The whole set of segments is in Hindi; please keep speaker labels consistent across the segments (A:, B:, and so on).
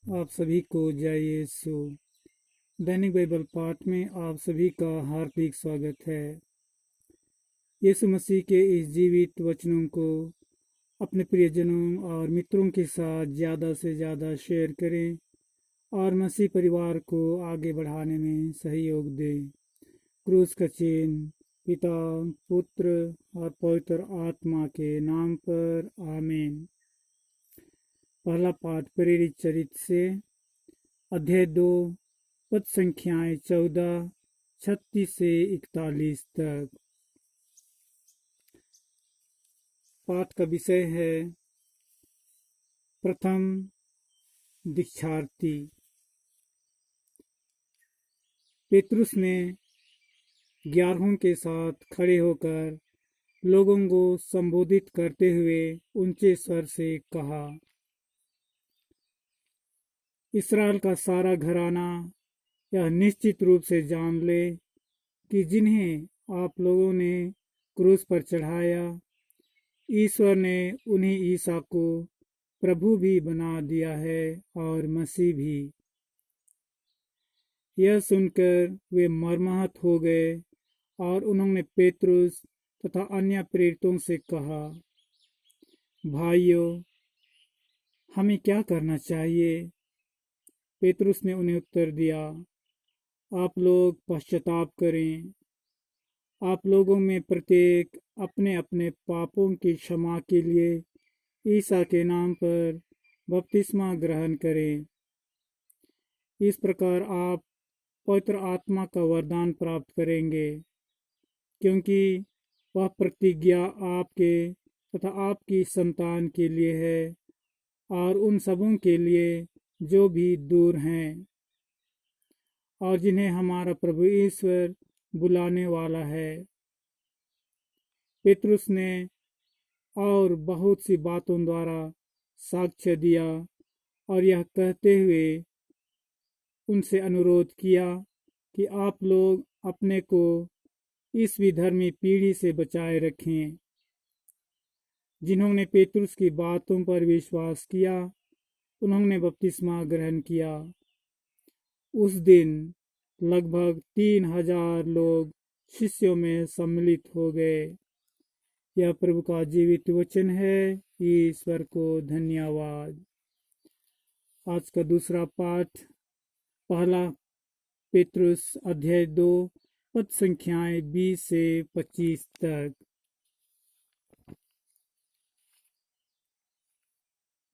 A: आप सभी को जय यीशु। दैनिक बाइबल पाठ में आप सभी का हार्दिक स्वागत है। यीशु मसीह के इस जीवित वचनों को अपने प्रियजनों और मित्रों के साथ ज़्यादा से ज़्यादा शेयर करें और मसीह परिवार को आगे बढ़ाने में सहयोग दें। क्रूस का चिन्ह पिता, पुत्र और पवित्र आत्मा के नाम पर आमीन। पहला पाठ प्रेरित चरित्र से अध्याय 2 पद संख्याएं 14, 36 से 41 तक। पाठ का विषय है प्रथम दीक्षार्थी। पेतरुस ने 11 के साथ खड़े होकर लोगों को संबोधित करते हुए ऊंचे स्वर से कहा, इस्राएल का सारा घराना यह निश्चित रूप से जान ले कि जिन्हें आप लोगों ने क्रूस पर चढ़ाया, ईश्वर ने उन्हीं ईसा को प्रभु भी बना दिया है और मसीह भी। यह सुनकर वे मर्माहत हो गए और उन्होंने पेतरुस तथा अन्य प्रेरितों से कहा, भाइयों, हमें क्या करना चाहिए? पेतरुस ने उन्हें उत्तर दिया, आप लोग पश्चाताप करें। आप लोगों में प्रत्येक अपने अपने पापों की क्षमा के लिए ईसा के नाम पर बपतिस्मा ग्रहण करें। इस प्रकार आप पवित्र आत्मा का वरदान प्राप्त करेंगे, क्योंकि वह प्रतिज्ञा आपके तथा आपकी संतान के लिए है और उन सबों के लिए जो भी दूर हैं और जिन्हें हमारा प्रभु ईश्वर बुलाने वाला है। पेतरुस ने और बहुत सी बातों द्वारा साक्ष्य दिया और यह कहते हुए उनसे अनुरोध किया कि आप लोग अपने को इस विधर्मी पीढ़ी से बचाए रखें। जिन्होंने पेतरुस की बातों पर विश्वास किया, उन्होंने बपतिस्मा ग्रहण किया। उस दिन लगभग 3000 लोग शिष्यों में सम्मिलित हो गए। यह प्रभु का जीवित वचन है। ईश्वर को धन्यवाद। आज का दूसरा पाठ पहला पेतरुस अध्याय 2 पद संख्याएं 20 से 25 तक।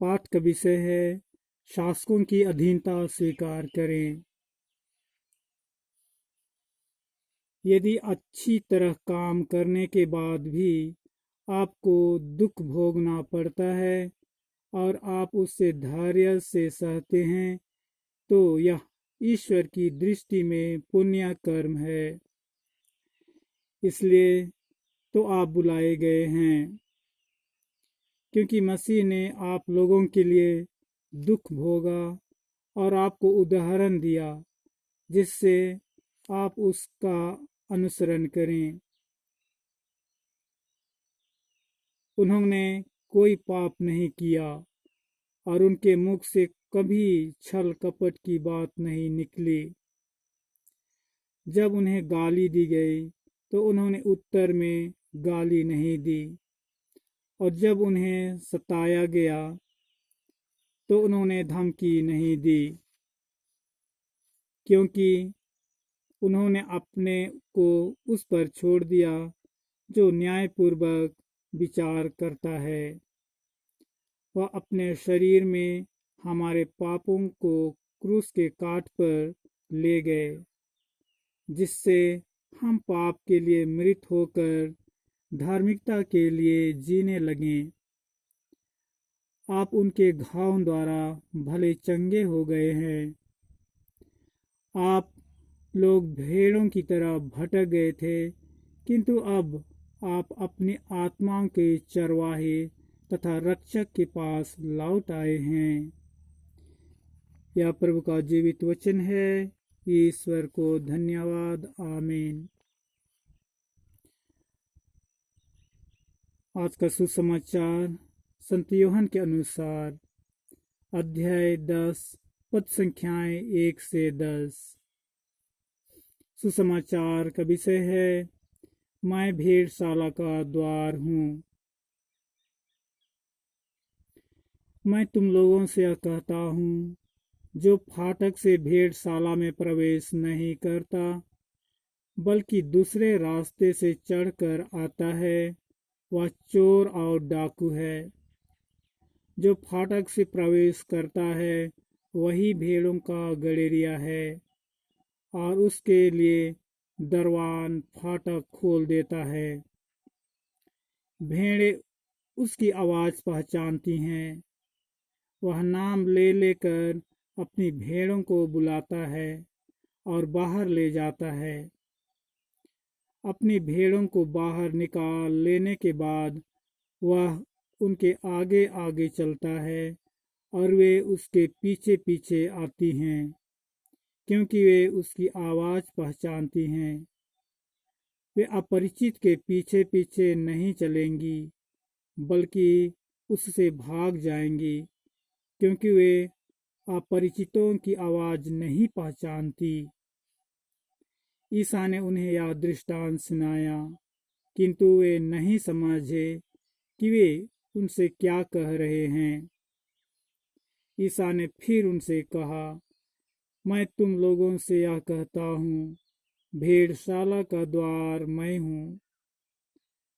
A: पाठ का विषय है शासकों की अधीनता स्वीकार करें। यदि अच्छी तरह काम करने के बाद भी आपको दुख भोगना पड़ता है और आप उससे धैर्य से सहते हैं, तो यह ईश्वर की दृष्टि में पुण्य कर्म है। इसलिए तो आप बुलाए गए हैं, क्योंकि मसीह ने आप लोगों के लिए दुख भोगा और आपको उदाहरण दिया, जिससे आप उसका अनुसरण करें। उन्होंने कोई पाप नहीं किया और उनके मुख से कभी छल कपट की बात नहीं निकली। जब उन्हें गाली दी गई तो उन्होंने उत्तर में गाली नहीं दी, और जब उन्हें सताया गया तो उन्होंने धमकी नहीं दी, क्योंकि उन्होंने अपने को उस पर छोड़ दिया जो न्यायपूर्वक विचार करता है। वह अपने शरीर में हमारे पापों को क्रूस के काट पर ले गए, जिससे हम पाप के लिए मृत होकर धार्मिकता के लिए जीने लगें। आप उनके घाव द्वारा भले चंगे हो गए हैं। आप लोग भेड़ों की तरह भटक गए थे, किंतु अब आप अपनी आत्माओं के चरवाहे तथा रक्षक के पास लौट आए हैं। यह प्रभु का जीवित वचन है। ईश्वर को धन्यवाद। आमीन। आज का सुसमाचार संत यूहन्ना के अनुसार अध्याय 10 पद संख्याएं 1 से 10। सुसमाचार का विषय है, मैं भेड़शाला का द्वार हूँ। मैं तुम लोगों से यह कहता हूँ, जो फाटक से भेड़शाला में प्रवेश नहीं करता बल्कि दूसरे रास्ते से चढ़कर आता है, वह चोर और डाकू है। जो फाटक से प्रवेश करता है वही भेड़ों का गड़ेरिया है, और उसके लिए दरवान फाटक खोल देता है। भेड़ें उसकी आवाज़ पहचानती हैं, वह नाम ले लेकर अपनी भेड़ों को बुलाता है और बाहर ले जाता है। अपनी भेड़ों को बाहर निकाल लेने के बाद वह उनके आगे आगे चलता है और वे उसके पीछे पीछे आती हैं, क्योंकि वे उसकी आवाज़ पहचानती हैं। वे अपरिचित के पीछे पीछे नहीं चलेंगी बल्कि उससे भाग जाएंगी, क्योंकि वे अपरिचितों की आवाज़ नहीं पहचानती। ईसा ने उन्हें यह दृष्टांत सुनाया, किंतु वे नहीं समझे कि वे उनसे क्या कह रहे हैं। ईसा ने फिर उनसे कहा, मैं तुम लोगों से यह कहता हूँ, भेड़शाला का द्वार मैं हूँ।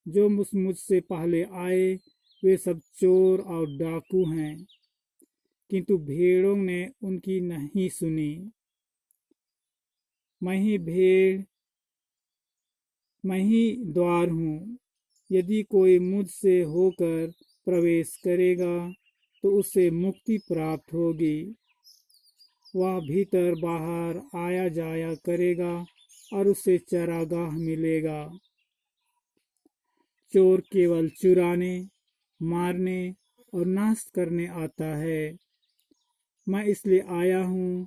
A: जो मुझसे पहले आए वे सब चोर और डाकू हैं, किंतु भेड़ों ने उनकी नहीं सुनी। मैं ही द्वार हूँ। यदि कोई मुझसे होकर प्रवेश करेगा तो उसे मुक्ति प्राप्त होगी। वह भीतर बाहर आया जाया करेगा और उसे चरागाह मिलेगा। चोर केवल चुराने, मारने और नाश करने आता है। मैं इसलिए आया हूँ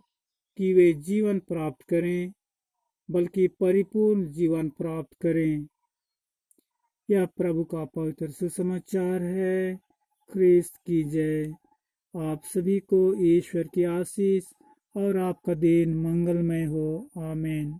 A: कि वे जीवन प्राप्त करें, बल्कि परिपूर्ण जीवन प्राप्त करें। यह प्रभु का पवित्र सुसमाचार है। ख्रिस्त की जय। आप सभी को ईश्वर की आशीष और आपका दिन मंगलमय हो। आमीन।